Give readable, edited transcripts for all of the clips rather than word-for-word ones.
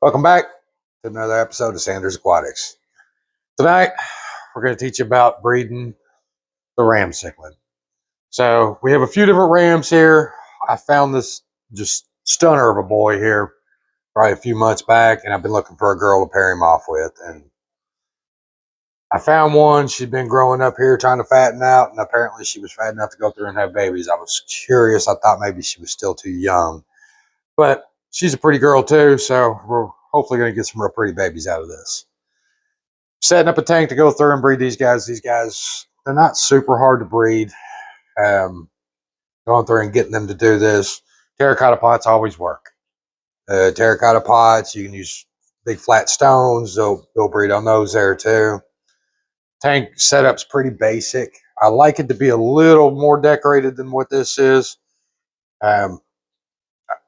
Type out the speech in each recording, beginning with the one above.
Welcome back to another episode of Sanders Aquatics. Tonight, we're going to teach you about breeding the ram cichlid. So we have a few different rams here. I found this just stunner of a boy here probably a few months back, and I've been looking for a girl to pair him off with. And I found one. She'd been growing up here trying to fatten out, and apparently she was fat enough to go through and have babies. I was curious. I thought maybe she was still too young. But she's a pretty girl too, so we're hopefully going to get some real pretty babies out of this. Setting up a tank to go through and breed these guys. These guys, they're not super hard to breed. Going through and getting them to do this. Terracotta pots always work. Terracotta pots, you can use big flat stones. They'll breed on those there too. Tank setup's pretty basic. I like it to be a little more decorated than what this is.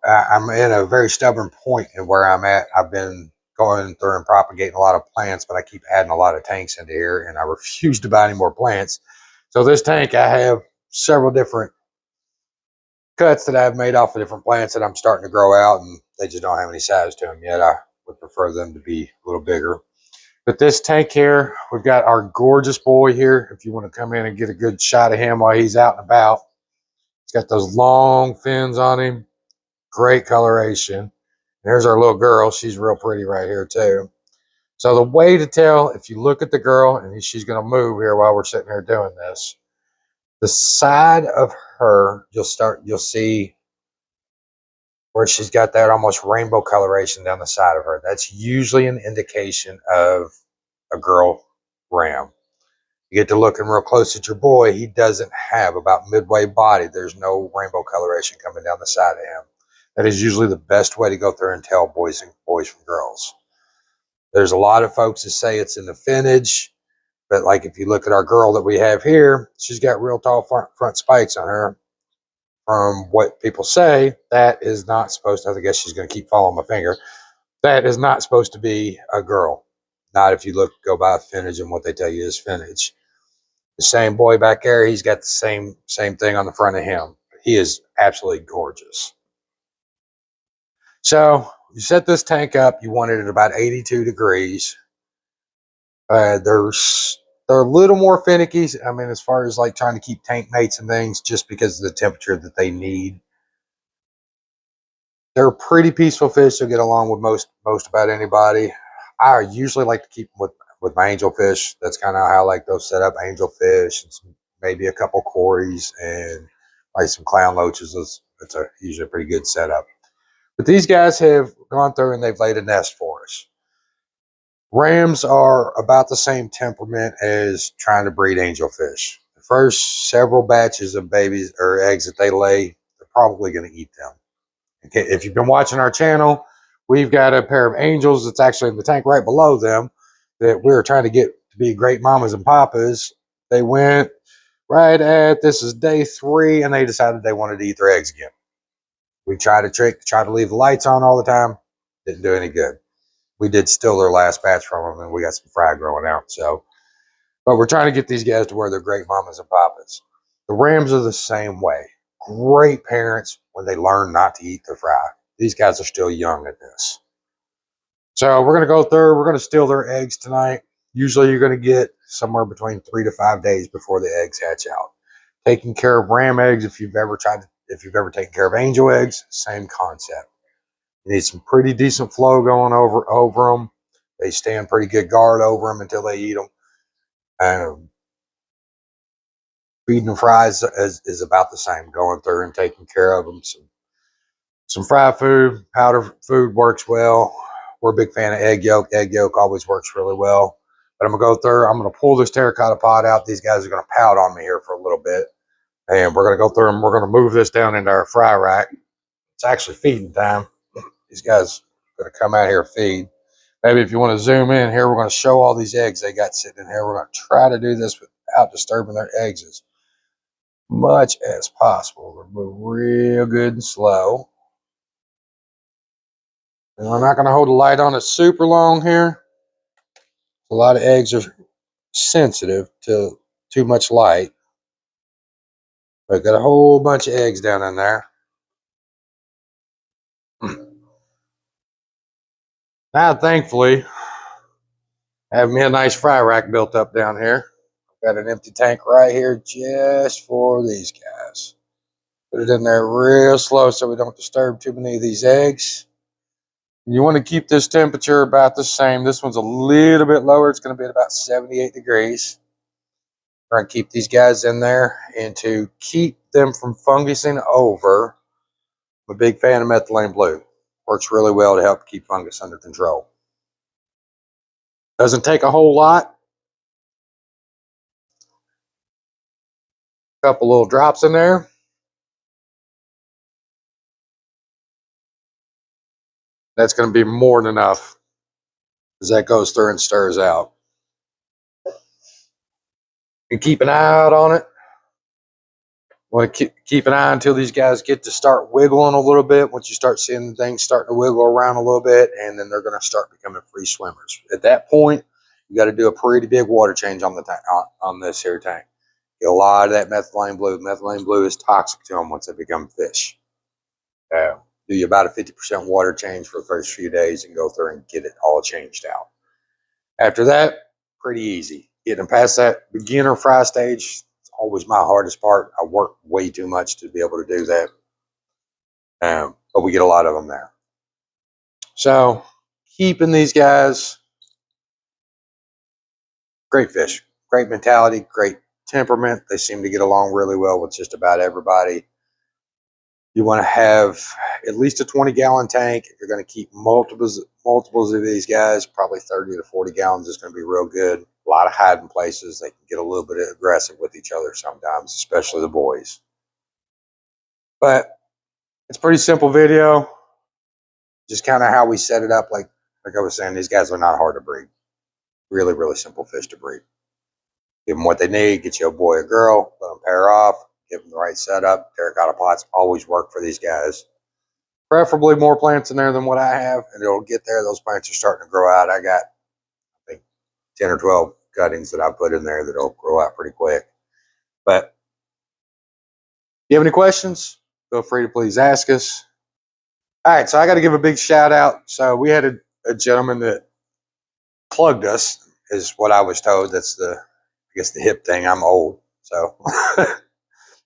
I'm in a very stubborn point in where I'm at. I've been going through and propagating a lot of plants, but I keep adding a lot of tanks into here, and I refuse to buy any more plants. So this tank, I have several different cuts that I've made off of different plants that I'm starting to grow out, and they just don't have any size to them yet. I would prefer them to be a little bigger. But this tank here, we've got our gorgeous boy here. If you want to come in and get a good shot of him while he's out and about. He's got those long fins on him. Great coloration. There's our little girl. She's real pretty right here too. So the way to tell, if you look at the girl, and she's going to move here while we're sitting here doing this, the side of her, you'll see where she's got that almost rainbow coloration down the side of her. That's usually an indication of a girl ram. You get to looking real close at your boy. He doesn't have about midway body. There's no rainbow coloration coming down the side of him. That is usually the best way to go through and tell boys from girls. There's a lot of folks that say it's in the finnage, but like if you look at our girl that we have here, she's got real tall front spikes on her. From what people say, that is not supposed to, I guess she's going to keep following my finger. That is not supposed to be a girl. Not if you go by finnage and what they tell you is finnage. The same boy back there, he's got the same thing on the front of him. He is absolutely gorgeous. So you set this tank up. You want it at about 82 degrees. They're a little more finicky. I mean, as far as like trying to keep tank mates and things, just because of the temperature that they need. They're a pretty peaceful fish. They'll get along with most about anybody. I usually like to keep them with my angelfish. That's kind of how I like those set up. Angelfish, and maybe a couple cories, and like some clown loaches. It's usually a pretty good setup. But these guys have gone through and they've laid a nest for us. Rams are about the same temperament as trying to breed angelfish. The first several batches of babies or eggs that they lay, they're probably going to eat them. Okay, if you've been watching our channel, we've got a pair of angels that's actually in the tank right below them that we're trying to get to be great mamas and papas. They went right at, this is day 3, and they decided they wanted to eat their eggs again. We tried a trick to try to leave the lights on all the time. Didn't do any good. We did steal their last batch from them, and we got some fry growing out. So, but we're trying to get these guys to where they're great mamas and papas. The rams are the same way. Great parents when they learn not to eat their fry. These guys are still young at this. So we're going to go through. We're going to steal their eggs tonight. Usually you're going to get somewhere between 3 to 5 days before the eggs hatch out. Taking care of ram eggs, if you've ever taken care of angel eggs, same concept. You need some pretty decent flow going over them. They stand pretty good guard over them until they eat them. Feeding them fries is about the same. Going through and taking care of them. Some fry food, powder food works well. We're a big fan of egg yolk. Egg yolk always works really well. But I'm going to go through. I'm going to pull this terracotta pot out. These guys are going to pout on me here for a little bit. And we're going to go through and we're going to move this down into our fry rack. It's actually feeding time. These guys are going to come out here and feed. Maybe if you want to zoom in here, we're going to show all these eggs they got sitting in here. We're going to try to do this without disturbing their eggs as much as possible. We're going to move real good and slow. And we're not going to hold the light on it super long here. A lot of eggs are sensitive to too much light. But got a whole bunch of eggs down in there. Now, thankfully, I have me a nice fry rack built up down here. Got an empty tank right here just for these guys. Put it in there real slow so we don't disturb too many of these eggs. You want to keep this temperature about the same. This one's a little bit lower. It's going to be at about 78 degrees. We're going to keep these guys in there, and to keep them from fungusing over, I'm a big fan of methylene blue. Works really well to help keep fungus under control. Doesn't take a whole lot. A couple little drops in there. That's going to be more than enough as that goes through and stirs out. And keep an eye out on it. Want to keep an eye until these guys get to start wiggling a little bit. Once you start seeing things starting to wiggle around a little bit, and then they're going to start becoming free swimmers. At that point, you got to do a pretty big water change on the on this here tank. Get a lot of that methylene blue. Methylene blue is toxic to them once they become fish. Do you about a 50% water change for the first few days and go through and get it all changed out. After that, pretty easy. Getting past that beginner fry stage, always my hardest part. I work way too much to be able to do that. But we get a lot of them there. So keeping these guys, great fish, great mentality, great temperament. They seem to get along really well with just about everybody. You want to have at least a 20-gallon tank. If you're going to keep multiples of these guys, probably 30 to 40 gallons is going to be real good. A lot of hiding places. They can get a little bit aggressive with each other sometimes, especially the boys. But it's a pretty simple video. Just kind of how we set it up. Like I was saying, these guys are not hard to breed. Really, really simple fish to breed. Give them what they need. Get you a boy or girl. Let them pair off. Give them the right setup. Terracotta pots always work for these guys. Preferably more plants in there than what I have, and it'll get there. Those plants are starting to grow out. I got, I think, 10 or 12 cuttings that I put in there that'll grow out pretty quick. But if you have any questions, feel free to please ask us. All right, so I got to give a big shout out. So we had a gentleman that plugged us, is what I was told. That's I guess the hip thing. I'm old, so.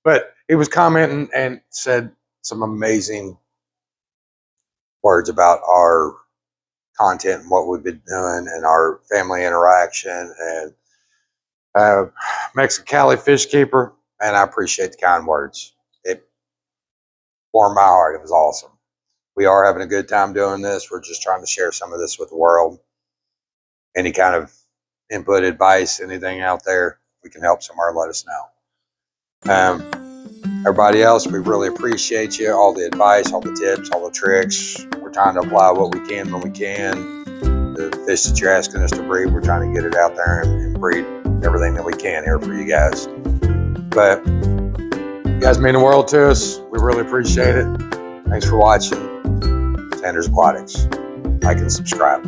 But he was commenting and said some amazing words about our content and what we've been doing and our family interaction. And Mexicali Fish Keeper, and I appreciate the kind words. It warmed my heart. It was awesome. We are having a good time doing this. We're just trying to share some of this with the world. Any kind of input, advice, anything out there we can help somewhere, let us know. Everybody else, we really appreciate you. All the advice, all the tips, all the tricks. We're trying to apply what we can when we can. The fish that you're asking us to breed, we're trying to get it out there and breed everything that we can here for you guys. But you guys mean the world to us. We really appreciate it. Thanks for watching. Sanders Aquatics. Like and subscribe.